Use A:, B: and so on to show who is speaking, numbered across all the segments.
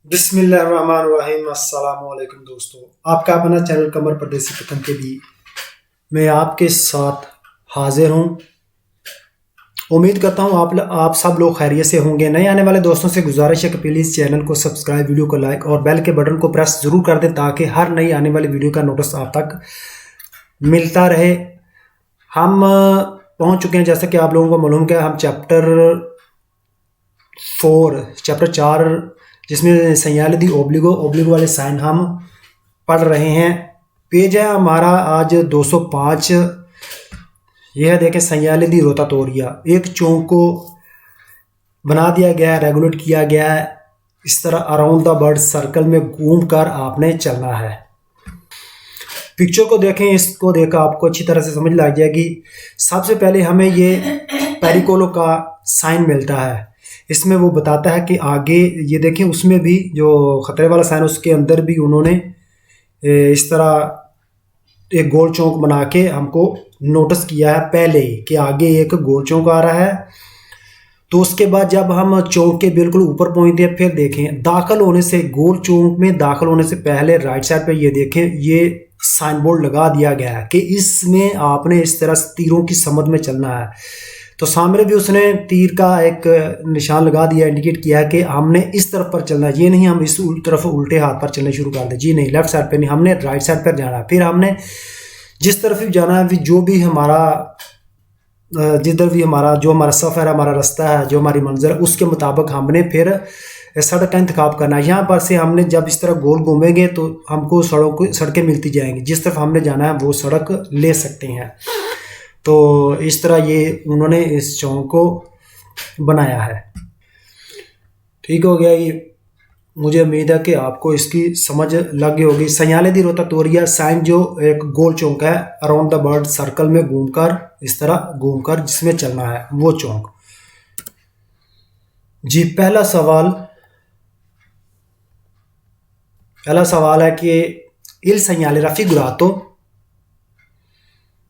A: बिस्मिल्लाहिर्रहमानिर्रहीम। अस्सलाम वालेकुम दोस्तों, आपका अपना चैनल कमर परदेसी पतंग के भी मैं आपके साथ हाजिर हूँ। उम्मीद करता हूँ आप सब लोग खैरियत से होंगे। नए आने वाले दोस्तों से गुजारिश है कि प्लीज़ चैनल को सब्सक्राइब, वीडियो को लाइक और बेल के बटन को प्रेस ज़रूर कर दें ताकि हर नई आने वाली वीडियो का नोटिस आप तक मिलता रहे। हम पहुँच चुके हैं, जैसा कि आप लोगों को मालूम है, हम चैप्टर 4 जिसमें सैयालदी ओब्लिगो वाले साइन हम पढ़ रहे हैं। पेज है हमारा आज 205। यह देखें, सैयालदी रोतातोरिया। एक चौक को बना दिया गया है, रेगुलेट किया गया है। इस तरह अराउंड द बर्ड सर्कल में घूम कर आपने चलना है। पिक्चर को देखें, इसको देखकर आपको अच्छी तरह से समझ लग जाएगी। सबसे पहले हमें ये पेरिकोलो का साइन मिलता है। इसमें वो बताता है कि आगे ये देखें, उसमें भी जो खतरे वाला साइन उसके अंदर भी उन्होंने इस तरह एक गोल चौक बना के हमको नोटिस किया है पहले ही कि आगे एक गोल चौक आ रहा है। तो उसके बाद जब हम चौक के बिल्कुल ऊपर पहुंचते हैं, फिर देखें दाखिल होने से, गोल चौक में दाखिल होने से पहले राइट साइड पे ये देखें, ये साइन बोर्ड लगा दिया गया है कि इसमें आपने इस तरह तीरों की समझ में चलना है। तो सामने भी उसने तीर का एक निशान लगा दिया, इंडिकेट किया कि हमने इस तरफ पर चलना है। ये नहीं हम इस तरफ उल्टे हाथ पर चलने शुरू कर दें, जी नहीं, लेफ्ट साइड पे नहीं, हमने राइट साइड पर जाना है। फिर हमने जिस तरफ भी जाना है, जो भी हमारा जिधर भी जो हमारा सफ़र है, हमारा रास्ता है, जो हमारी मंजिल है, उसके मुताबिक हमने फिर सड़क का इंतखाब करना है। यहाँ पर से हमने जब इस तरह गोल घूमेंगे तो हमको सड़कें मिलती जाएंगी। जिस तरफ हमने जाना है वो सड़क ले सकते हैं। तो इस तरह ये उन्होंने इस चौक को बनाया है। ठीक हो गया ये। मुझे उम्मीद है कि आपको इसकी समझ लग गई होगी। सैयालदी रोतातोरिया साइन जो एक गोल चौक है, अराउंड द बर्ड सर्कल में घूमकर, इस तरह घूमकर जिसमें चलना है वो चौक। जी, पहला सवाल है कि इल सैयालेरा फिगुरातो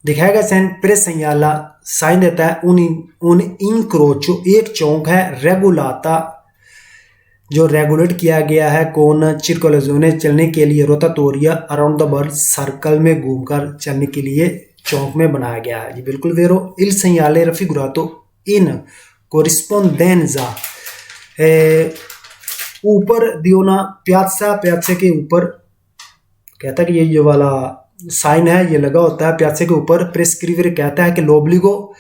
A: दिखाएगा साइन प्रेस सैयाला साइन देता है उन इंक्रोचो, एक चौक है रेगुलाता जो रेगुलेट किया गया है कौन चिरकोलेजोने चलने के लिए, रोतातोरिया अराउंड द बर्ड सर्कल में घूमकर चलने के लिए चौक में बनाया गया है। जी बिल्कुल वेरो। इल सैयालेरा फिगुरातो इन कोरिस्पोंडेंजा, ऊपर दियो ना प्यासे के ऊपर कहता है कि ये जो वाला साइन है ये लगा होता है प्यासे के ऊपर। प्रेस्क्रिवर कहता है कि लोब्लिगो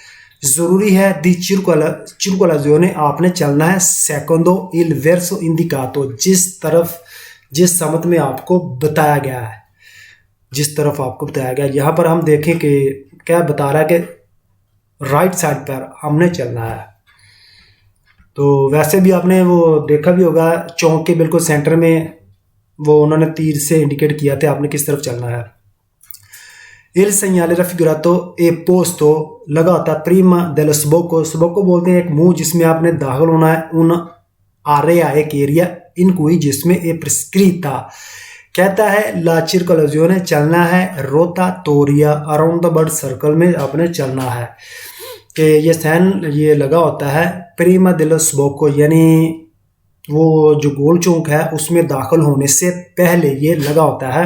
A: जरूरी है, दी चिरकोलाजियोने आपने चलना है, सेकोंडो इल वेर्सो इंडिकातो जिस समत में आपको बताया गया है, जिस तरफ आपको बताया गया। यहाँ पर हम देखें कि क्या बता रहा है कि राइट साइड पर हमने चलना है। तो वैसे भी आपने वो देखा भी होगा, चौक के बिल्कुल सेंटर में वो उन्होंने तीर से इंडिकेट किया था आपने किस तरफ चलना है। इल सैयालेरा फिगुरातो ए पोस्तो लगा होता है प्रीमा देलो स्बोको बोलते हैं एक मुंह जिसमें आपने दाखिल होना है। उन आरेया एक एरिया इन कोई जिसमें ए प्रिस्क्रीता कहता है ला चिरकोलेजियोने चलना है, रोता तोरिया अराउंड द बर्ड सर्कल में आपने चलना है। कि ये साइन ये लगा होता है प्रीमा देलो स्बोको, यानी वो जो गोल चौक है उसमें दाखिल होने से पहले ये लगा होता है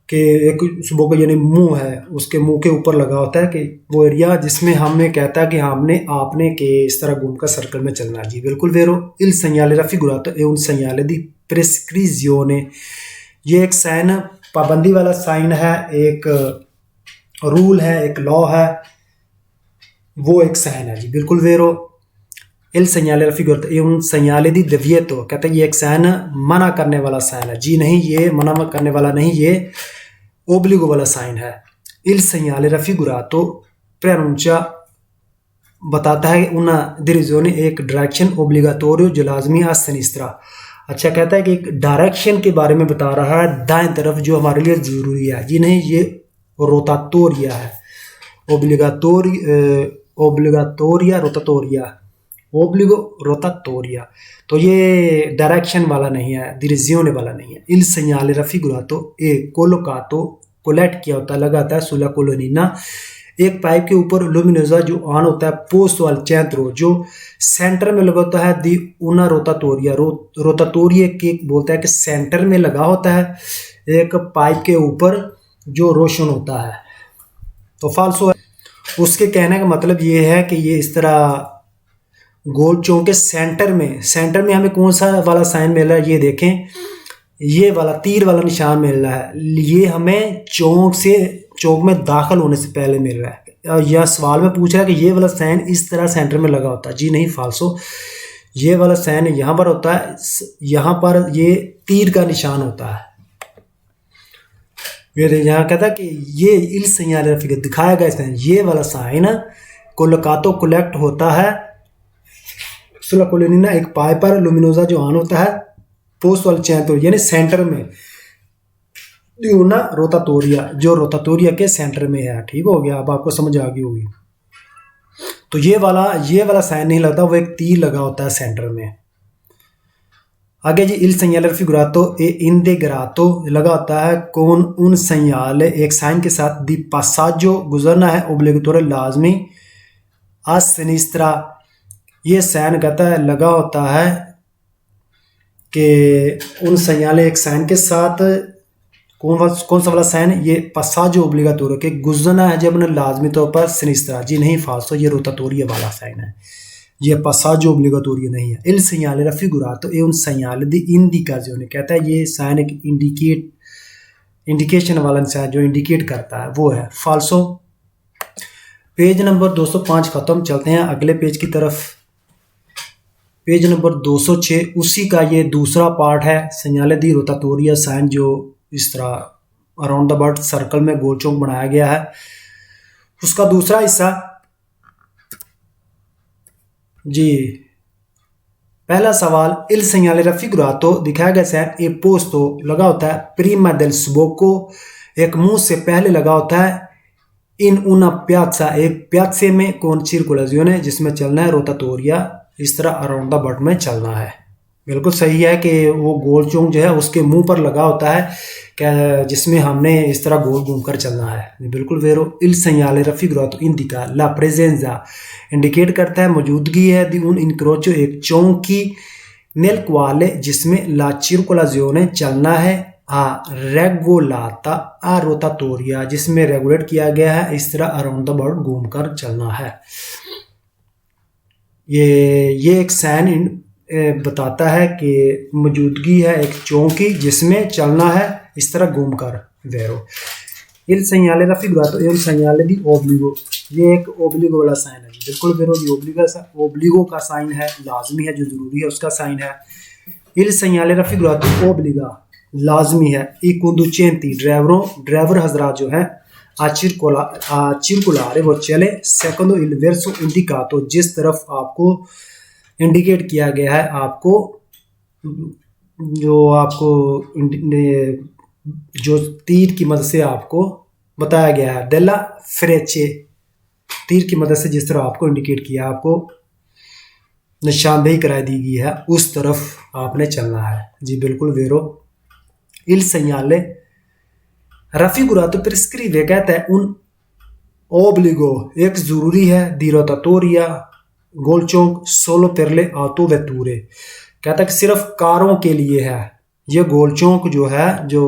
A: कि एक सुबह को यानी मुंह है, उसके मुंह के ऊपर लगा होता है कि वो एरिया जिसमें हमें कहता है कि आपने के इस तरह घूमकर सर्कल में चलना। जी बिल्कुल वेरो। इल सैयालेरा फिगुरातो ए उन सैयालेदी प्रेस्क्रिजियोने, ये एक साइन पाबंदी वाला साइन है, एक रूल है, एक लॉ है, वो एक साइन है। जी बिल्कुल वेरो। इल सैयालेरा फिगुरातो ए उन सैयालेदी दविएतो कहते हैं ये एक साइन मना करने वाला साइन है। जी नहीं, ये मना करने वाला नहीं, ये ओब्लिगो वाला साइन है। इल सैयालेरा फिगुरातो प्रोनुncia बताता है उन डिरेजियोने एक डायरेक्शन ओब्लिगाटोरियो जो लाजमी है सिनिस्ट्रा। अच्छा, कहता है कि एक डायरेक्शन के बारे में बता रहा है, दाएं तरफ जो हमारे लिए जरूरी है। जी नहीं, ये रोतातोरिया है, ओब्लिगो रोतातोरिया। तो ये डायरेक्शन वाला नहीं है, डिरेजियोने वाला नहीं है। इल सैयालेरा फिगुरातो ए कोलोकातो कोलेट किया होता लगाता है सुला कोलोनिना एक पाइप के ऊपर लुमिनोजा जो ऑन होता है पोस्ट वाल चैंत्रो जो सेंटर में लगा होता है दी उना रोतातोरिया रोतातोरिया के बोलता है कि सेंटर में लगा होता है एक पाइप के ऊपर जो रोशन होता है, तो फाल्सो है। उसके कहने का मतलब ये है कि ये इस तरह गोल चौक के सेंटर में हमें कौन सा वाला साइन मिल रहा है, ये देखें, ये वाला तीर वाला निशान मिल रहा है, ये हमें चौक में दाखिल होने से पहले मिल रहा है। यह सवाल में पूछ रहा है कि ये वाला साइन इस तरह सेंटर में लगा होता है, जी नहीं, फाल्सो। ये वाला साइन यहाँ पर होता है, यहाँ पर ये तीर का निशान होता है। यहाँ कहता है कि ये इल सेgnale फिगर दिखाया गया साइन, ये वाला साइन कोलकातो कलेक्ट होता है सुला कोलिना एक पाइप पर लुमिनोजा जो ऑन होता है पोस्ट वाल चैंत्रो यानी सेंटर में ना रोतातोरिया जो रोतातोरिया के सेंटर में है। ठीक हो गया, अब आपको समझ आ गई होगी। तो ये वाला साइन नहीं लगता, वो एक तीर लगा होता है सेंटर में। आगे जी इल segnale figurato e integrato लगा होता है कौन उन segnale एक साइन के साथ दी passaggio गुजरना है ओब्लिगेटोरी लाजमी आ सिनिस्त्रा, ये साइन कहता है लगा होता है कि उन segnale एक साइन के साथ कौन सा वाला साइन, ये passaggio obbligatorio के गुजरना है जब लाजमी तौर पर सिनिस्त्रा, जी नहीं फाल्सो, ये रोतातोरिया वाला साइन है, ये passaggio obbligatorio नहीं है। il segnale raffigurato è un segnale di indicazione कहता है ये साइन एक इंडिकेशन वाला साइन जो इंडिकेट करता है वो है फाल्सो। पेज नंबर 205 खत्म, चलते हैं अगले पेज की तरफ। पेज नंबर 206 उसी का ये दूसरा पार्ट है, segnale di rotatoria साइन जो इस तरह अराउंड द बर्ड सर्कल में गोल चौक बनाया गया है, उसका दूसरा हिस्सा। जी पहला सवाल इल segnale raffigurato दिखाया गया साइन ए पोस्तो लगा होता है प्रीमा del sbocco एक मुंह से पहले लगा होता है इन una piazza एक प्यात्से में कौन circolazione जिसमें चलना है रोतातोरिया, इस तरह अराउंड द बर्ड में चलना है। बिल्कुल सही है कि वो गोल चौक जो है उसके मुंह पर लगा होता है क्या जिसमें हमने इस तरह गोल घूमकर चलना है, बिल्कुल वेरो। इल segnale raffigurato indica la presenza indicate करता है मौजूदगी है दी उन इनक्रोचो एक चौक की नेल क्वाले जिसमें ला circolazione चलना है आ रेगोलाता आ रोतातोरिया जिसमें रेगुलेट किया गया है, इस तरह अराउंड द बर्ड घूमकर चलना है। ये एक साइन बताता है कि मौजूदगी है एक चौक की जिसमें चलना है इस तरह घूमकर, वेरो। il segnale raffigurato è un segnale di obbligo, ये एक ओब्लिगो वाला साइन है, बिल्कुल वेरो, ओब्लिगो का साइन है, लाजमी है, जो जरूरी है उसका साइन है। il segnale raffigurato obbliga लाजमी है i conducenti ड्राइवर हजरात जो है a circolare वो चले secondo il verso indicato जिस तरफ आपको इंडिकेट किया गया है, जो तीर की मदद से आपको बताया गया है, डेला फ्रेचे तीर की मदद से जिस तरह आपको इंडिकेट किया, आपको निशानदेही कराई दी गई है, उस तरफ आपने चलना है। जी बिल्कुल वेरो। il segnale raffigurato prescrive कहता है उन obbligo एक जरूरी है दी rotatoria गोल चौक सोलो per le autovetture कहता है कि सिर्फ कारों के लिए है। ये गोल चौक जो है जो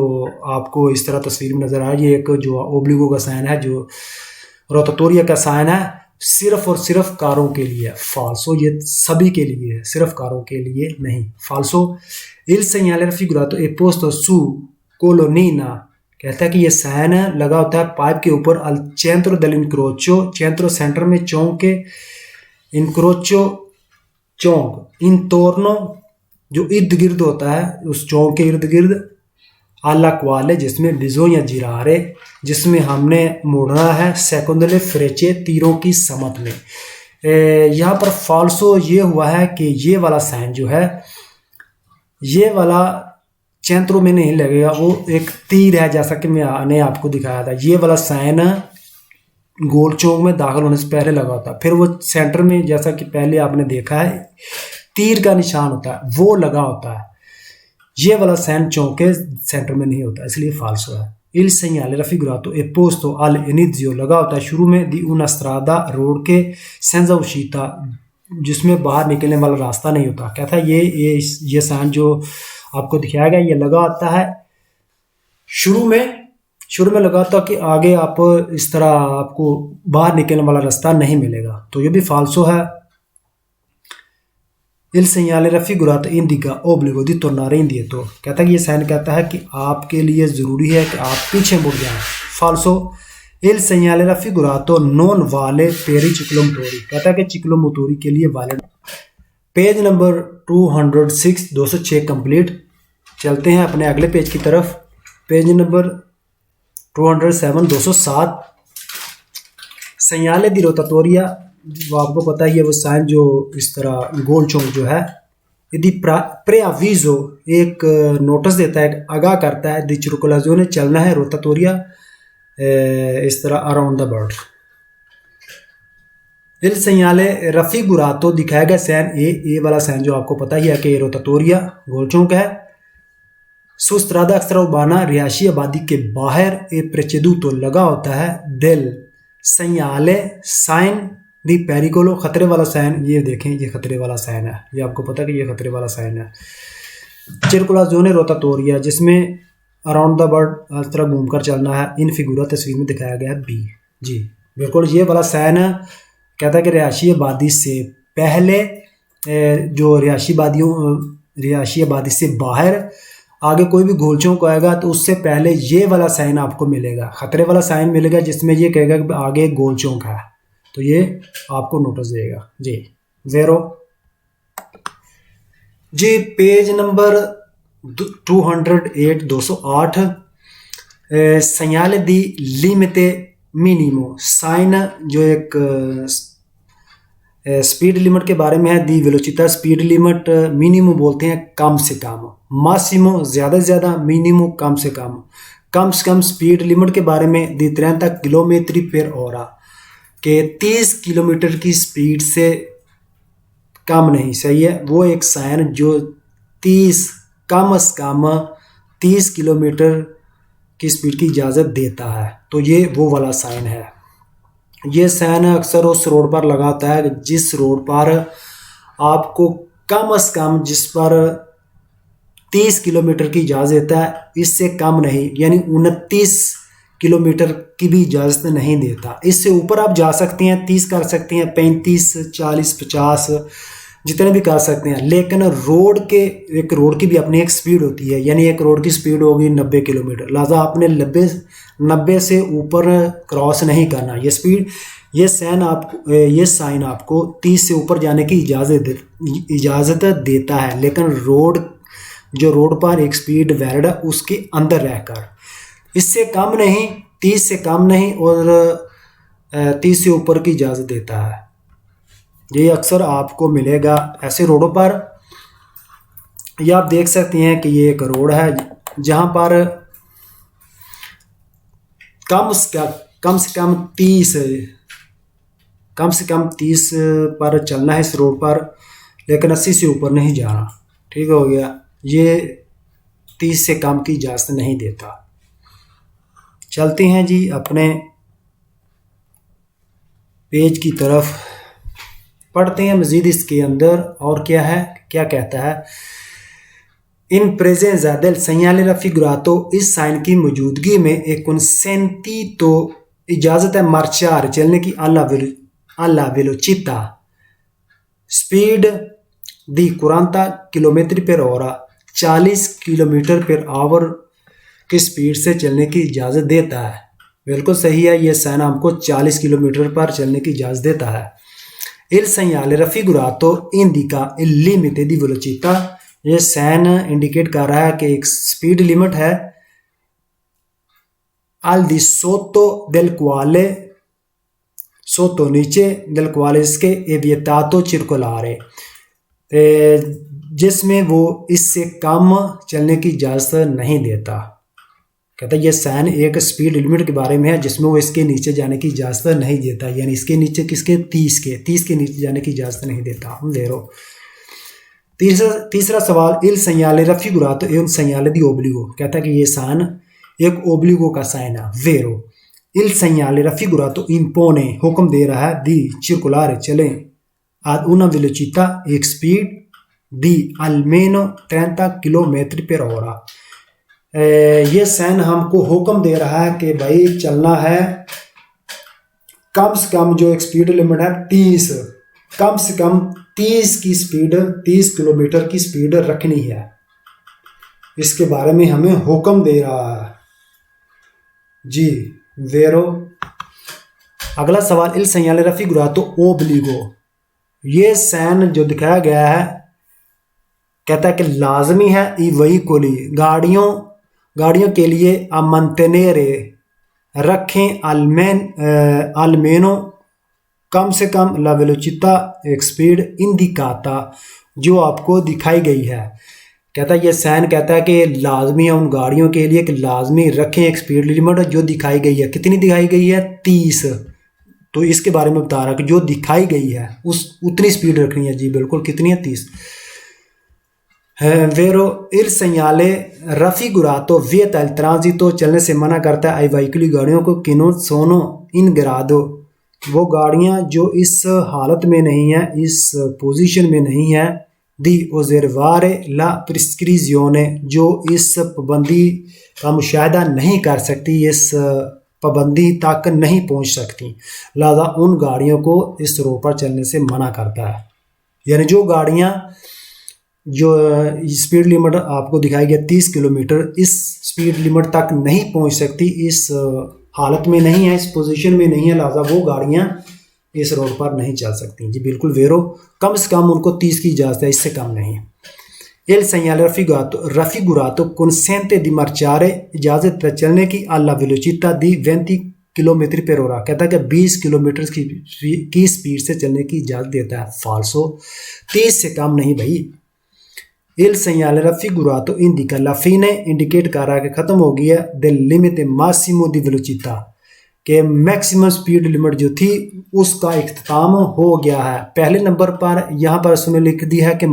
A: आपको इस तरह तस्वीर में नजर आ रही है, एक जो ओब्लिगो का साइन है, जो रोतातोरिया का साइन है, सिर्फ और सिर्फ कारों के लिए। फाल्सो, ये सभी के लिए है, सिर्फ कारों के लिए नहीं। फाल्सो। il segnale raffigurato è posto su colonnina कहता है कि ये साइन लगा होता है पाइप के ऊपर al centro dell'incrocio centro centre में चौक के incrocio चौक इंटोर्नो जो इर्द गिर्द होता है उस चौक के इर्द गिर्द alla quale जिसमें बिजो या जिरारे जिसमें हमने मुड़ना है सेकोंडले फ्रेचे तीरों की समत में। यहाँ पर फाल्सो ये हुआ है कि ये वाला साइन जो है ये वाला चैंत्रों में नहीं लगेगा, वो एक तीर है जैसा कि मैंने आपको दिखाया था। ये वाला साइन गोल चौक में दाखिल होने से पहले लगा होता है, फिर वो सेंटर में जैसा कि पहले आपने देखा है तीर का निशान होता है वो लगा होता है। ये वाला साइन चौक के सेंटर में नहीं होता, इसलिए फाल्सो है। il segnale raffigurato è posto all'inizio, लगा होता है शुरू में, di una strada, रोड के, senza uscita, जिसमें बाहर निकलने वाला रास्ता नहीं होता। कहता है ये साइन जो आपको दिखाया गया ये लगा होता है शुरू में लगा होता कि आगे आप इस तरह आपको बाहर निकलने वाला रास्ता नहीं मिलेगा, तो ये भी फाल्सो है। il segnale raffigurato indica obbligo di tornare indietro, कहता है कि ये साइन कहता है कि आपके लिए ज़रूरी है कि आप पीछे मुड़ जाएं। फाल्सो il segnale raffigurato non vale per i ciclomotori, कहता है कि चिक्लोमोटोरी के लिए वैलिड। Page number 206 complete. चलते हैं अपने अगले पेज की तरफ। Page number 207 segnale di rotatoria, वो आपको पता ही है वो साइन जो इस तरह गोल चौक जो है, यदि प्रेअविज़ो एक नोटिस देता है, आगाह करता है, दी circolazione चलना है, रोटाटोरिया इस तरह around the bird. il segnale raffigurato दिखाया गया साइन ए वाला साइन जो आपको पता ही है कि रोटाटोरिया गोल चौक है। su strada extraurbana रिहायशी आबादी के बाहर ए preceduto लगा होता है del segnale साइन दी पेरिकोलो, खतरे वाला साइन। ये देखें ये खतरे वाला साइन है, ये आपको पता है कि ये खतरे वाला साइन है। circolazione rotatoria जिसमें अराउंड द बर्ड इस तरह घूमकर चलना है। इन फिगूरा तस्वीर में दिखाया गया है बी। जी बिल्कुल ये वाला साइन है, कहता है कि रिहायशी आबादी से पहले जो रिहायशी आबादी से बाहर आगे कोई भी गोल चौक आएगा तो उससे पहले ये वाला साइन आपको मिलेगा, खतरे वाला साइन मिलेगा, जिसमें ये कहेगा कि आगे गोल चौक है, तो ये आपको नोटिस देगा। जी 0 जी page number 208 segnale di limite minimo, sign जो एक स्पीड लिमिट के बारे में है। दी वेलोसिटी स्पीड लिमिट, मिनिमो बोलते हैं कम से कम, मासिमो ज़्यादा से ज़्यादा, मिनिमो कम से कम स्पीड लिमिट के बारे में। दी 30 किलोमीटर पर ऑरा के 30 किलोमीटर की स्पीड से कम नहीं, सही है। वो एक साइन जो 30 कम से कम 30 किलोमीटर की स्पीड की इजाज़त देता है, तो ये वो वाला साइन है। ये साइन अक्सर उस रोड पर लगा होता है जिस रोड पर आपको कम से कम, जिस पर 30 किलोमीटर की इजाज़त देता है, इससे कम नहीं, यानी 29 किलोमीटर की भी इजाज़त नहीं देता। इससे ऊपर आप जा सकते हैं, 30 कर सकते हैं, 35, 40, 50 जितने भी कर सकते हैं, लेकिन रोड की भी अपनी एक स्पीड होती है, यानी एक रोड की स्पीड होगी 90 किलोमीटर, लिहाजा आपने 90 से ऊपर क्रॉस नहीं करना। ये साइन आपको 30 से ऊपर जाने की इजाज़त देता है, लेकिन रोड पर एक स्पीड वैलिड है उसके अंदर रहकर, इससे कम नहीं, 30 से कम नहीं और 30 से ऊपर की इजाज़त देता है। ये अक्सर आपको मिलेगा ऐसे रोडों पर। ये आप देख सकते हैं कि ये एक रोड है जहाँ पर कम से कम 30 पर चलना है इस रोड पर, लेकिन 80 से ऊपर नहीं जाना। ठीक हो गया, ये 30 से कम की इजाज़त नहीं देता। चलते हैं जी अपने पेज की तरफ, पढ़ते हैं मज़ीद इसके अंदर और क्या कहता है। इन प्रेजेंza del segnale raffigurato, इस साइन की मौजूदगी में एक consentito इजाज़त है मार्चार चलने की alla velocità स्पीड दी 40 किलोमीटर पर ऑरा, 40 किलोमीटर पर आवर की स्पीड से चलने की इजाज़त देता है। बिल्कुल सही है, ये साइन हमको 40 किलोमीटर पर चलने की इजाज़त देता है। il segnale raffigurato indica il limite di velocità, ये साइन इंडिकेट कर रहा है कि एक स्पीड लिमिट है al di sotto del quale, sotto नीचे, del quale इसके è vietato circolare, जिसमें वो इससे कम चलने की इजाज़त नहीं देता। कहता है ये साइन एक स्पीड लिमिट के बारे में है जिसमें वो इसके नीचे जाने की इजाज़त नहीं देता, यानी इसके नीचे किसके 30 के नीचे जाने की इजाज़त नहीं देता। हम ले रो तीसरा सवाल, il segnale raffigurato e un segnale di obbligo, कहता है कि ये साइन एक ओब्लिगो का साइन है। वेरो इल segnale raffigurato impone हुक्म दे रहा है दी circolare चलें ad una velocità एक स्पीड दी almeno 30 किलोमीटर पर ora। ये साइन हमको हुक्म दे रहा है कि भाई चलना है कम से कम, जो एक स्पीड लिमिट है 30, कम से कम 30 की स्पीड, 30 किलोमीटर की स्पीड रखनी है। इसके बारे में हमें हुक्म दे रहा है जी। वेरो अगला सवाल इल segnale raffigurato obbligo, ये साइन जो दिखाया गया है कहता है कि लाजमी है ई वही कोली गाड़ियों के लिए a mantenere रखें almeno कम से कम la velocità एक स्पीड indicata जो आपको दिखाई गई है। कहता है ये साइन कहता है कि लाजमी है उन गाड़ियों के लिए कि लाजमी रखें एक स्पीड लिमिट जो दिखाई गई है। कितनी दिखाई गई है? 30। तो इसके बारे में बता रहा है कि जो दिखाई गई है उतनी स्पीड रखनी है जी। बिल्कुल कितनी है? 30। वेरो इल segnale raffigurato vieta il transito चलने से मना करता है आई वाइकली गाड़ियों को कि नो सोनो इन ग्रादो, वो गाड़ियां जो इस हालत में नहीं है, इस पोजीशन में नहीं है, दी ओज़रवारे ला प्रिस्क्रिजियोने जो इस पाबंदी का मुशाहिदा नहीं कर सकती, इस पाबंदी तक नहीं पहुंच सकती, लिहाजा उन गाड़ियों को इस रोड पर चलने से मना करता है। यानी जो गाड़ियां जो स्पीड लिमिट आपको दिखाई गया 30 किलोमीटर, इस स्पीड लिमिट तक नहीं पहुंच सकती, इस हालत में नहीं है, इस पोजीशन में नहीं है, लिहाजा वो गाड़ियां इस रोड पर नहीं चल सकती जी। बिल्कुल वेरो कम से कम उनको 30 की इजाज़त है, इससे कम नहीं। L segnale raffigurato consente di marciare इजाज़त है चलने की alla velocità di 20 किलोमीटर पर ora, कहता है कि 20 किलोमीटर की स्पीड से चलने की इजाज़त देता है। फाल्सो 30 से कम नहीं भाई। L segnale raffigurato indica la fine, indicate कर रहा है कि ख़त्म हो गई है del limite massimo di velocità, कि मैक्सिमम स्पीड लिमिट जो थी उसका इख्तिताम हो गया है। पहले नंबर पर यहाँ पर उसने लिख दिया है कि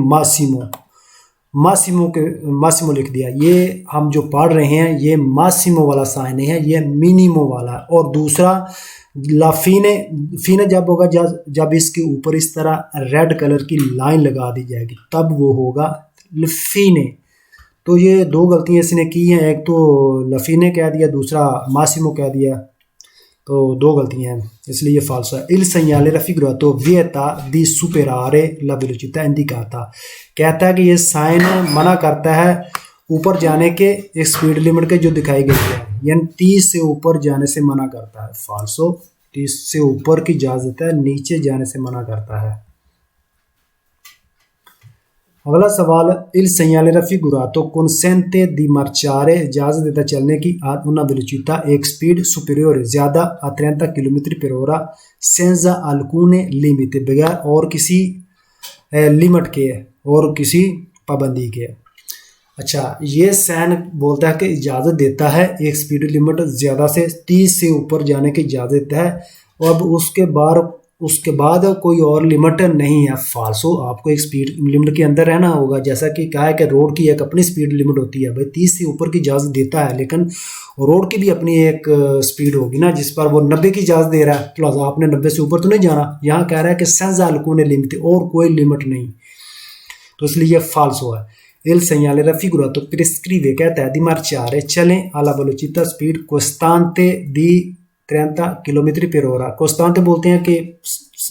A: मासिमो लिख दिया। ये हम जो पढ़ रहे हैं ये मासिमो वाला साइन है, ये मिनिमो वाला। और दूसरा फीने जब होगा जब इसके ऊपर इस तरह रेड कलर की लाइन लगा दी जाएगी तब वो होगा लफीने। तो ये दो गलतियाँ इसने की हैं, एक तो लफीने कह दिया, दूसरा मासिमो कह दिया, तो दो गलतियां हैं, इसलिए ये फाल्सो है। इल segnale raffigurato vieta di superare la velocità indicata, कहता है कि ये साइन मना करता है ऊपर जाने के एक स्पीड लिमिट के जो दिखाई गई है, यानी 30 से ऊपर जाने से मना करता है। फाल्सो 30 से ऊपर की इजाज़त है, नीचे जाने से मना करता है। अगला सवाल इल segnale raffigurato consente di marciare, इजाज़त देता चलने की ad una velocità एक स्पीड superiore ज़्यादा a 30 किलोमीटर पर ora senza alcune limite, बगैर और किसी लिमिट के और किसी पाबंदी के। अच्छा, ये साइन बोलता है कि इजाज़त देता है एक स्पीड लिमिट ज़्यादा से 30 से ऊपर जाने की इजाज़त देता है, और उसके बाद कोई और लिमिट नहीं है। फाल्सो आपको एक स्पीड लिमिट के अंदर रहना होगा, जैसा कि कहा है कि रोड की एक अपनी स्पीड लिमिट होती है। भाई 30 से ऊपर की इजाज़त देता है, लेकिन रोड की भी अपनी एक स्पीड होगी ना, जिस पर वो 90 की इजाज़त दे रहा है, तो आपने 90 से ऊपर तो नहीं जाना। यहाँ कह रहा है कि senza alcune limite, और कोई लिमिट नहीं, तो इसलिए ये फाल्सो है। Il segnale raffigurato prescrive, कहता है di marciare चलें alla velocità speed costante di 30 kilometre पर ora। कोस्तांते बोलते हैं कि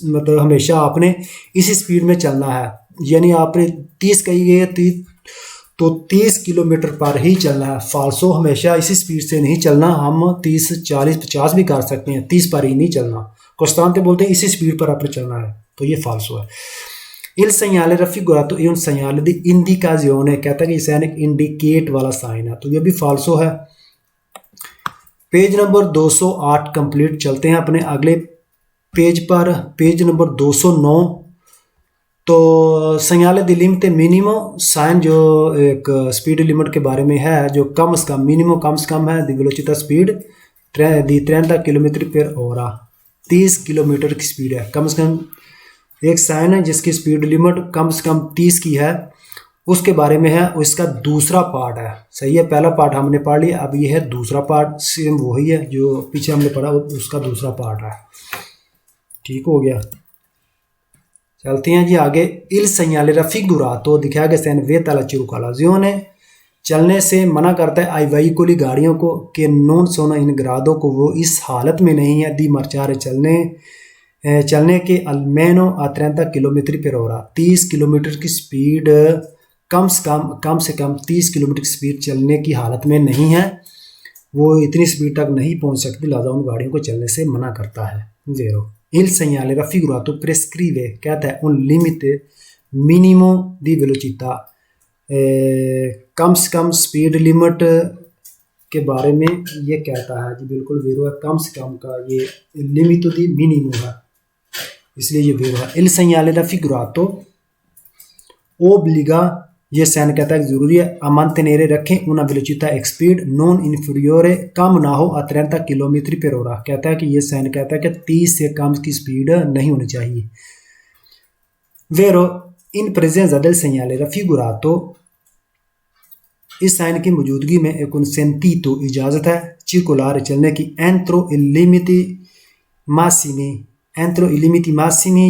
A: मतलब हमेशा आपने इसी स्पीड में चलना है, यानी आपने 30 कही गई है तो 30 किलोमीटर पर ही चलना है। फाल्सो हमेशा इसी स्पीड से नहीं चलना, हम 30 40 50 भी कर सकते हैं, 30 पर ही नहीं चलना। कोस्तांते बोलते हैं इसी स्पीड पर आपने चलना है, तो ये फाल्सो है। Il segnale raffigurato è un segnale di indicazione, कहता है कि इसे एक इंडिकेट वाला साइन है, तो ये भी फाल्सो है। Page number 208 complete. चलते हैं अपने अगले पेज पर, पेज नंबर 209। तो segnale di limite minimo sign जो एक स्पीड लिमिट के बारे में है, जो कम से कम मिनिमम कम से कम है, दी वेलोसिटी स्पीड दी 30 किलोमीटर पर ora, 30 किलोमीटर की स्पीड है। कम से कम एक साइन है जिसकी स्पीड लिमिट कम से कम 30 की है, उसके बारे में है, इसका दूसरा पार्ट है। सही है, पहला पार्ट हमने पढ़ लिया, अब ये है दूसरा पार्ट, सेम वही है जो पीछे हमने पढ़ा, उसका दूसरा पार्ट है। ठीक हो गया, चलते हैं जी आगे। इल segnale raffigurato दिखाया गया सैन वे ताला circolazione, चलने से मना करता है आई veicoli गाड़ियों को, कि non sono in grado को वो इस हालत में नहीं है दी marciare चलने के almeno a 30 किलोमीटर पर ऑरा, 30 किलोमीटर की स्पीड कम से कम 30 किलोमीटर की स्पीड चलने की हालत में नहीं है, वो इतनी स्पीड तक नहीं पहुंच सकती, लिहाजा उन गाड़ियों को चलने से मना करता है। ज़ेरो il segnale raffigurato prescrive कहता है un limite minimo di velocità, कम से कम स्पीड लिमिट के बारे में ये कहता है जी, बिल्कुल वेरो है, कम से कम का ये लिमिट दी मिनिमो है, इसलिए ये वेरो है। il segnale raffigurato obbliga, ये सैन कहता है जरूरी है, a mantenere रखें una velocità एक स्पीड non inferiore कम ना हो a 30 किलोमीटर पर ऑरा, कहता है कि ये सैन कहता है कि 30 से कम की स्पीड नहीं होनी चाहिए। Vero in presenza del segnale raffigurato, इस साइन की मौजूदगी में एक consentito इजाज़त है circolare चलने की entro il limiti massimi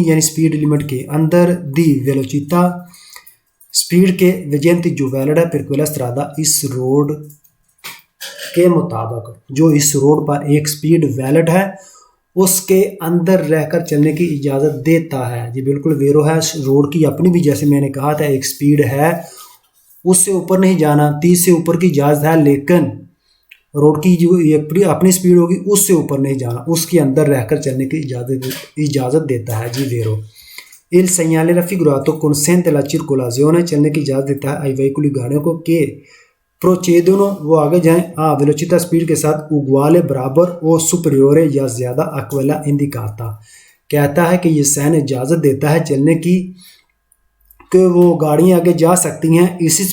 A: यानी स्पीड लिमिट के अंदर, दी velocità स्पीड के विजेंती जो वैलिड है per स्ट्रादा इस रोड के मुताबिक, जो इस रोड पर एक स्पीड वैलिड है उसके अंदर रहकर चलने की इजाज़त देता है जी, बिल्कुल वेरो है। रोड की अपनी भी, जैसे मैंने कहा था, एक स्पीड है, उससे ऊपर नहीं जाना, 30 से ऊपर की इजाज़त है, लेकिन रोड की जो अपनी स्पीड होगी उससे ऊपर नहीं जाना, उसके अंदर रहकर चलने की इजाज़त देता है जी वेरो। il segnale raffigurato consente la circolazione, चलने की इजाज़त देता है आई veicoli गाड़ियों को, के procedono वो आगे जाएं a velocità स्पीड के साथ uguale बराबर और superiore या ज़्यादा a quella indicata, कहता है कि ये सैन इजाज़त देता है चलने की कि वो गाड़ियाँ आगे जा सकती हैं इसी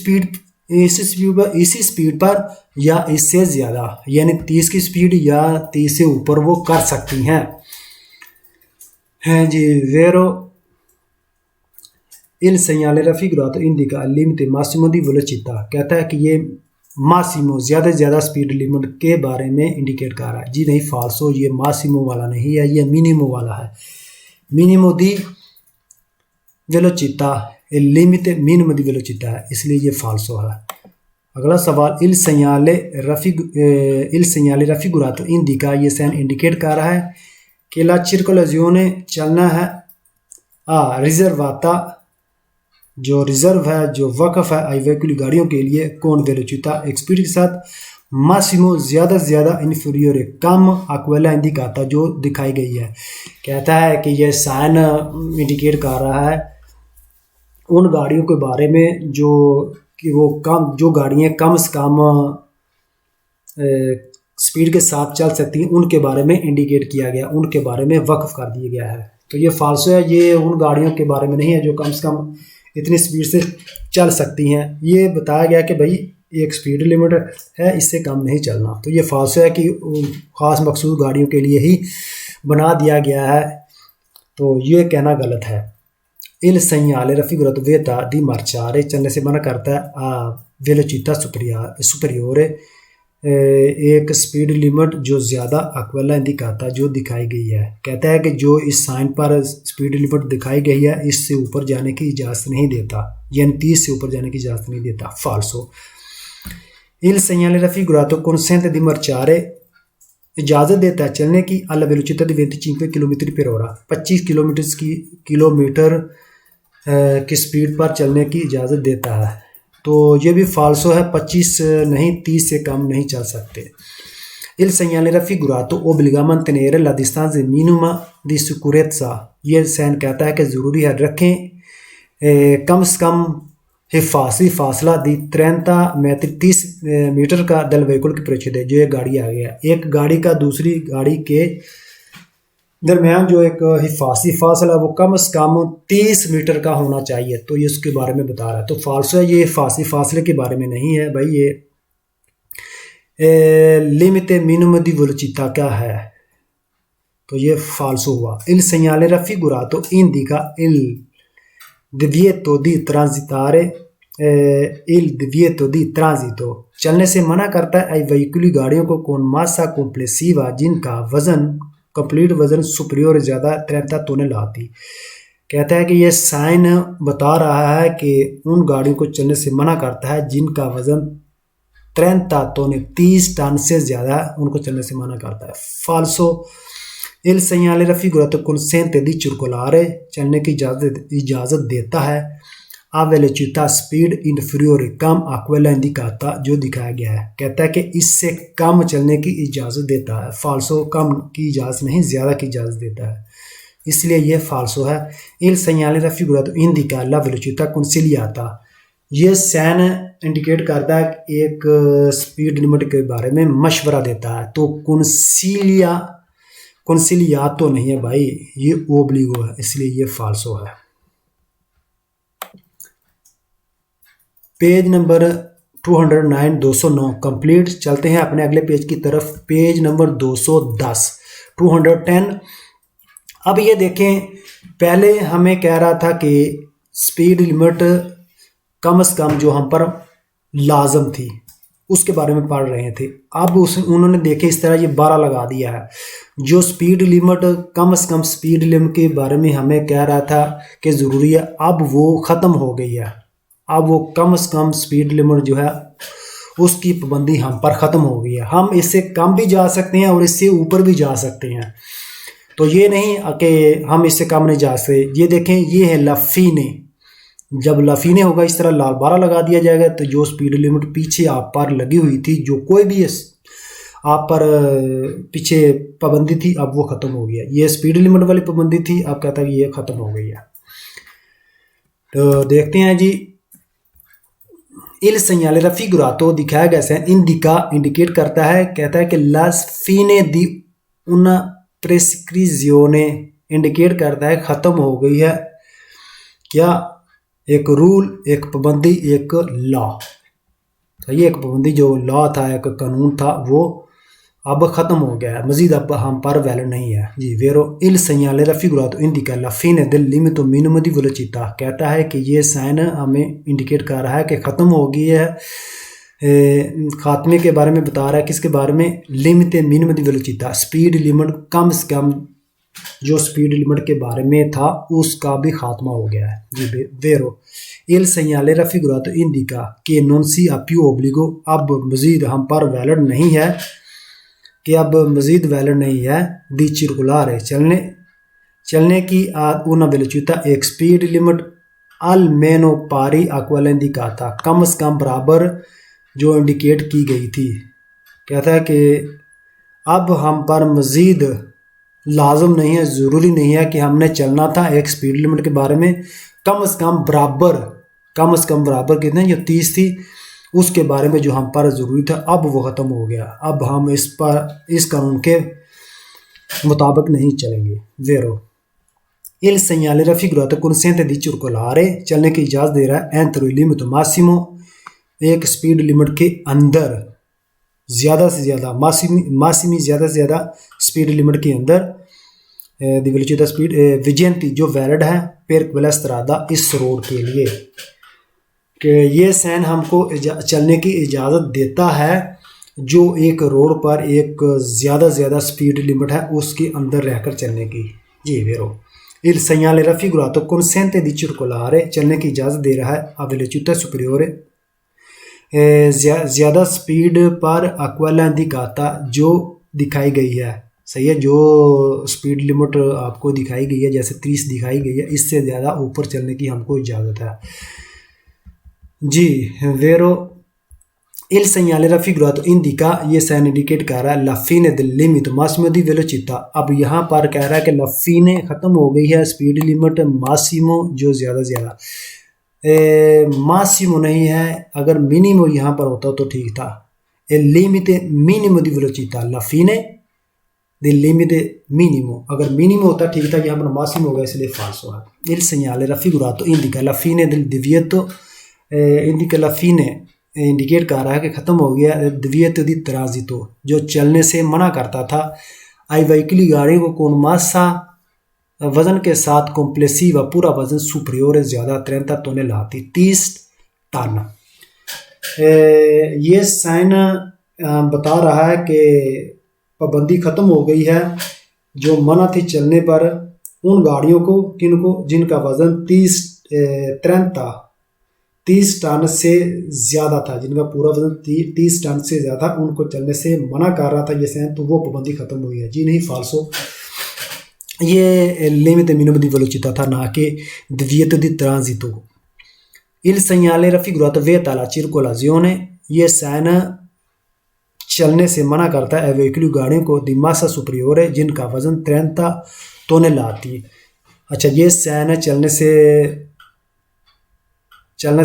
A: स्पीड पर या इससे ज़्यादा, यानी 30 की स्पीड या 30 से ऊपर वो कर सकती हैं जी वेरो। il segnale raffigurato indica il limite massimo di velocità, कहता है कि ये मासिमो ज़्यादा से ज़्यादा स्पीड लिमिट के बारे में इंडिकेट कर रहा है जी, नहीं फाल्सो, ये मासिमो वाला नहीं है, ये मिनिमो वाला है। मिनिमो दी वेलोचिता, लिमिट मिनिमो दी वेलोचिता है, इसलिए ये फाल्सो है। अगला सवाल, il segnale raffigurato indica, ये साइन इंडिकेट कर रहा है कि la circolazione चलना है रिजर्वाता जो रिजर्व है, जो वक़फ़ है आई veicoli गाड़ियों के लिए, कौन वेलोचिता एक स्पीड के साथ, मासिमो ज़्यादा से ज़्यादा, इन्फीरियोरे कम, अक्वेला इंडिकाता जो दिखाई गई है। कहता है कि यह साइन इंडिकेट कर रहा है उन गाड़ियों के बारे में जो कि वो कम, जो गाड़ियाँ कम से कम स्पीड के साथ चल सकती हैं, उनके बारे में इंडिकेट किया गया, उनके बारे में वक़फ़ कर दिया गया है। तो ये फाल्सो है, ये उन गाड़ियों के बारे में नहीं है जो कम से कम इतनी स्पीड से चल सकती हैं। ये बताया गया कि भाई एक स्पीड लिमिट है, इससे कम नहीं चलना, तो ये फाल्सो है कि ख़ास मखसूस गाड़ियों के लिए ही बना दिया गया है, तो ये कहना गलत है। il segnale raffigurato vieta di marciare, चलने से मना करता है a velocità superiore, एक स्पीड लिमिट जो ज़्यादा अक्वेला इंडिकाता जो दिखाई गई है। कहता है कि जो इस साइन पर स्पीड लिमिट दिखाई गई है इससे ऊपर जाने की इजाज़त नहीं देता, यानी 30 से ऊपर जाने की इजाज़त नहीं देता, फाल्सो। il segnale raffigurato consente di marciare, इजाज़त देता है चलने की alla velocità di 25 किलोमीटर पर ऑरा, 25 किलोमीटर की स्पीड पर चलने की इजाज़त देता है, तो ये भी फाल्सो है, 25 नहीं 30 से कम नहीं चल सकते। il segnale raffigurato obbliga a mantenere la distanza minima di sicurezza, ये साइन कहता है कि ज़रूरी है रखें कम से कम हिफाजी फासला दी 30 मीटर का दल veicoli की प्रेक्षित है, जो एक गाड़ी आ गया, एक गाड़ी का दूसरी गाड़ी के दरमियान जो एक हिफाजी फासला वो कम से कम 30 मीटर का होना चाहिए, तो ये उसके बारे में बता रहा है। तो फाल्सो है, ये हिफाजी फासले के बारे में नहीं है भाई, ये लिमिट मिनिमम दी वेलोचिता क्या है, तो ये फाल्सो हुआ। il segnale raffigurato indica il divieto di transitare, il divieto di transito, चलने से मना करता है आई व्हीकली गाड़ियों को con massa complessiva जिनका वजन कंप्लीट वजन सुपरियर ज़्यादा 30 टन थी। कहता है कि ये साइन बता रहा है कि उन गाड़ियों को चलने से मना करता है जिनका वजन 30 टन से ज़्यादा, उनको चलने से मना करता है। फाल्सो il segnale raffigurato consente di circolare, चलने की इजाज़त देता है a velocità speed inferiore come a quella indicata, जो दिखाया गया है। कहता है कि इससे कम चलने की इजाज़त देता है। फाल्सो कम की इजाज़त नहीं, ज़्यादा की इजाज़त देता है, इसलिए यह फाल्सो है। il segnale raffigurato indica la velocità consigliata, ये साइन इंडिकेट करता है एक स्पीड लिमिट के बारे में मशवरा देता है। तो कंसिलिया तो नहीं है भाई, ये ओब्लिगो है, इसलिए ये फाल्सो है। Page number 209 209 complete. चलते हैं अपने अगले पेज की तरफ, पेज नंबर 210 210। अब ये देखें, पहले हमें कह रहा था कि स्पीड लिमिट कम से कम जो हम पर लाजम थी उसके बारे में पढ़ रहे थे। अब उन्होंने देखे इस तरह ये 12 लगा दिया है। जो स्पीड लिमिट कम से कम स्पीड लिमिट के बारे में हमें कह रहा था कि ज़रूरी है, अब वो ख़त्म हो गई है। अब वो कम से कम स्पीड लिमिट जो है उसकी पाबंदी हम पर ख़त्म हो गई है। हम इससे कम भी जा सकते हैं और इससे ऊपर भी जा सकते हैं। तो ये नहीं कि हम इससे कम नहीं जा सकते। ये देखें, ये है लफीने, जब लफीने होगा इस तरह लाल 12 लगा दिया जाएगा, तो जो स्पीड लिमिट पीछे आप पर लगी हुई थी, जो कोई भी आप पर पीछे पाबंदी थी, अब वो ख़त्म हो गया। ये स्पीड लिमिट वाली पाबंदी थी, अब कहता है कि ये ख़त्म हो गई है। तो देखते हैं जी, il segnale raffigurato दिखाया गया है, इंडिका इंडिकेट करता है, कहता है कि la fine di una prescrizione indicate करता है ख़त्म हो गई है क्या, एक रूल, एक पाबंदी, एक लॉ। तो ये एक पाबंदी जो लॉ था, एक कानून था, वो अब ख़त्म हो गया है, मज़ीद अब हम पर वैलिड नहीं है जी। वेरो il segnale raffigurato indica la fine del limite minimo di velocità, कहता है कि ये साइन हमें इंडिकेट कर रहा है कि ख़त्म हो गई है। ख़ात्मे के बारे में बता रहा है, किसके बारे में, लिमिट मिनिमम दी वेलोसिटी, स्पीड लिमिट कम से कम जो स्पीड लिमिट के बारे में था उसका भी खात्मा हो गया है जी। वेरो il segnale raffigurato indica che non sia più obbligo, अब मज़ीद हम पर वैलिड नहीं है, कि अब मज़ीद वैलिड नहीं है दी circolare, चलने की una velocità, एक speed limit almeno pari a quella indicata, कम से कम बराबर जो इंडिकेट की गई थी। कहता है कि अब हम पर मज़ीद लाजम नहीं है, ज़रूरी नहीं है कि हमने चलना था एक स्पीड लिमिट के बारे में, कम से कम बराबर कितने, जो 30 थी, उसके बारे में जो हम पर ज़रूरी था, अब वो ख़त्म हो गया। अब हम इस कानून के मुताबिक नहीं चलेंगे। वेरो il segnale raffigurato consente di circolare, चलने की इजाज़त दे रहा है entro il limite massimo, एक स्पीड लिमिट के अंदर ज़्यादा से ज़्यादा, मासिमी ज़्यादा से ज़्यादा स्पीड लिमिट के अंदर, दी वेलोसिटी स्पीड विजेंती जो वैलिड है per quella strada, इस रोड के लिए, कि ये साइन हमको चलने की इजाज़त देता है जो एक रोड पर एक ज़्यादा से ज़्यादा स्पीड लिमिट है उसके अंदर रहकर चलने की जी। वेरो il segnale raffigurato consente di circolare, चलने की इजाज़त दे रहा है a velocità superiore, ज़्यादा स्पीड पर अक्वाला इंडिकाता, जो दिखाई गई है, सही है, जो स्पीड लिमिट आपको दिखाई गई है, जैसे 30 दिखाई गई है, इससे ज़्यादा ऊपर चलने की हमको इजाज़त है जी। वेरो il segnale raffigurato indica, ये साइन इंडिकेट कर रहा है la fine del limite massimo di velocità, अब यहाँ पर कह रहा है कि la fine ख़त्म हो गई है स्पीड लिमिट massimo जो ज़्यादा से ज़्यादा, मासिमो नहीं है, अगर मिनिमो यहाँ पर होता तो ठीक था। लिमिटे मिनिमो दी वेलोसिटी, ला फिने दी लिमिटे मिनिमो, अगर मिनिमो होता ठीक था, यहाँ पर मासिमो होगा, इसलिए फाल्सो है। il segnale raffigurato indica la fine del divieto, indica la fine indicate कर रहा है कि ख़त्म हो गया divieto di transito, जो चलने से मना करता था आई व्हीकली गाड़ी को कौन मासा वजन के साथ कॉम्प्लेसिव, पूरा वजन सुपरियोर ज़्यादा 30 टन लाती, 30 टन। ये साइन बता रहा है कि पाबंदी ख़त्म हो गई है, जो मना थी चलने पर उन गाड़ियों को जिनका वज़न 30 टन से ज़्यादा था, जिनका पूरा वज़न 30 टन से ज़्यादा, उनको चलने से मना कर रहा था ये साइन। तो वो पाबंदी ख़त्म हुई है। जी नहीं, फाल्सो। ये limite minimo di velocità था, ना कि divieto di transito। Il segnale raffigurato vieta la circolazione। ये साइन चलने से मना करता है वेहिकल गाड़ियों को di massa superiore, जिनका वजन 30 टोनेलाती। अच्छा, ये साइन चलने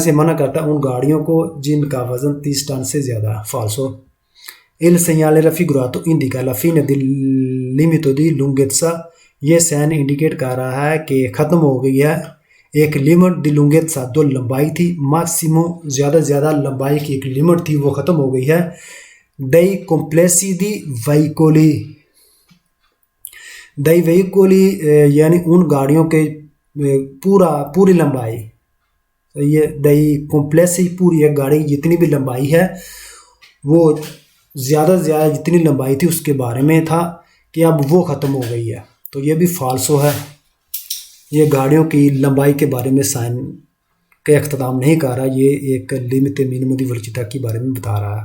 A: से मना करता है उन गाड़ियों को जिनका वजन 30 टन से ज़्यादा। फाल्सो। Il segnale raffigurato indica la fine del limite di lunghezza। ये साइन इंडिकेट कर रहा है कि ख़त्म हो गई है एक लिमिट दी लुंगेत्सा, जो लंबाई थी मैक्सिमो, ज़्यादा से ज़्यादा लंबाई की एक लिमिट थी, वो ख़त्म हो गई है। दई कॉम्प्लेसी दी वेहिकोली यानी उन गाड़ियों के पूरी लंबाई, ये दई कॉम्प्लेसी पूरी एक गाड़ी की जितनी भी लंबाई है, वो ज़्यादा से ज़्यादा जितनी लंबाई थी उसके बारे में था कि अब वो ख़त्म हो गई है। तो ये भी फाल्सो है। ये गाड़ियों की लंबाई के बारे में साइन का अख्ताम नहीं कर रहा, ये एक लिमिट मिनिमम दी वेलोसिटà के बारे में बता रहा है।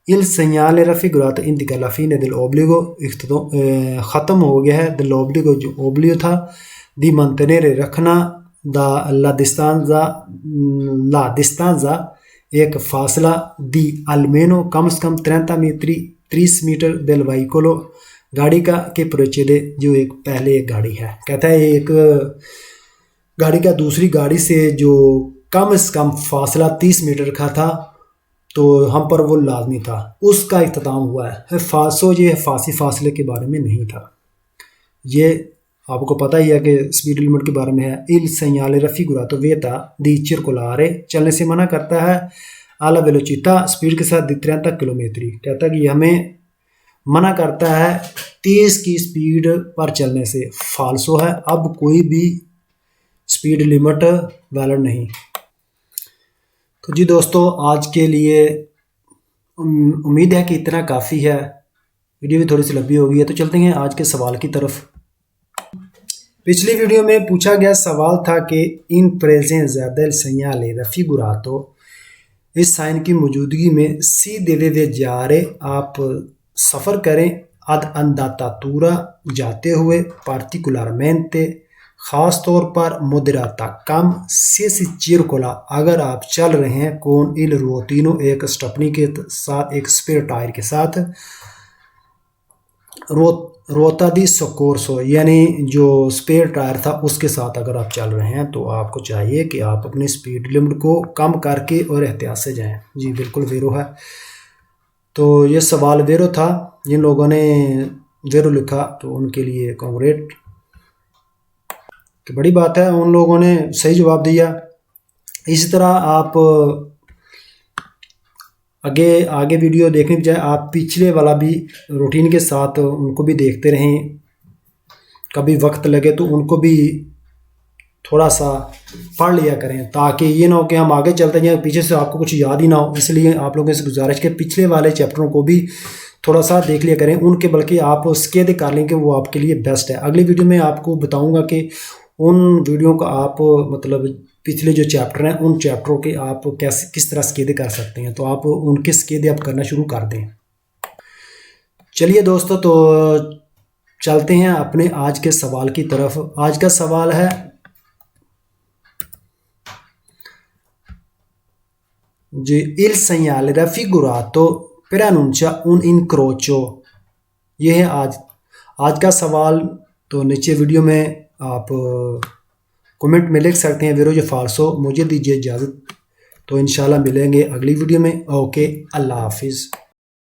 A: Il segnale raffigurato indica la fine dell'obbligo। ख़त्म हो गया है dell'obbligo, जो ओब्लिगो था, di mantenere रखना, la distanza एक फासला, di almeno कम से कम 30 मीटर del veicolo, गाड़ी का के प्रोचेदे, जो एक पहले एक गाड़ी है। कहता है एक गाड़ी का दूसरी गाड़ी से जो कम से कम फासला 30 मीटर का था, तो हम पर वो लाजमी था, उसका इख्तिताम हुआ है। फासो ये फासले के बारे में नहीं था। ये आपको पता ही है कि स्पीड लिमिट के बारे में है। Il segnale raffigurato vieta di circolare, चलने से मना करता है alla velocità, स्पीड के साथ di 30 किलोमीटर। कहता है कि हमें मना करता है 30 की स्पीड पर चलने से। फाल्सो है। अब कोई भी स्पीड लिमिट वैलिड नहीं। तो जी दोस्तों, आज के लिए उम्मीद है कि इतना काफ़ी है। वीडियो भी थोड़ी सी लंबी हो गई है, तो चलते हैं आज के सवाल की तरफ। पिछली वीडियो में पूछा गया सवाल था कि इन presenza del segnale raffigurato, इस साइन की मौजूदगी में सी deve viaggiare, आप सफ़र करें, ad andatura, जाते हुए, particolarmente, ख़ास तौर पर, moderata, कम, se si circola, अगर आप चल रहे हैं, con il ruotino, एक स्टपनी के साथ, एक स्पेयर टायर के साथ, रोता दी सोकोर्सो, यानी जो स्पेयर टायर था उसके साथ अगर आप चल रहे हैं, तो आपको चाहिए कि आप अपनी स्पीड लिमिट को कम करके और एहतियात से जाएं। जी बिल्कुल वेरो है। तो ये सवाल वेरो था। जिन लोगों ने वेरो लिखा तो उनके लिए कांग्रेट, तो बड़ी बात है, उन लोगों ने सही जवाब दिया। इसी तरह आप आगे वीडियो देखने के बजाय आप पिछले वाला भी रूटीन के साथ उनको भी देखते रहें। कभी वक्त लगे तो उनको भी थोड़ा सा पढ़ लिया करें, ताकि ये ना हो कि हम आगे चलते जाएं पीछे से आपको कुछ याद ही ना हो। इसलिए आप लोगों से गुजारिश के पिछले वाले चैप्टरों को भी थोड़ा सा देख लिया करें उनके, बल्कि आप स्केद कर लें कि वो आपके लिए बेस्ट है। अगली वीडियो में आपको बताऊँगा कि उन वीडियो का आप मतलब पिछले जो चैप्टर हैं उन चैप्टरों के आप किस तरह स्केदे कर सकते हैं, तो आप उनके स्केदे आप करना शुरू कर दें। चलिए दोस्तों, तो चलते हैं अपने आज के सवाल की तरफ। आज का सवाल है, जी il segnale raffigurato preannuncia un incrocio, ये है आज का सवाल। तो नीचे वीडियो में आप कमेंट में लिख सकते हैं वेरो जो फाल्सो। मुझे दीजिए इजाज़त, तो इंशाल्लाह मिलेंगे अगली वीडियो में। ओके, अल्लाह हाफिज़।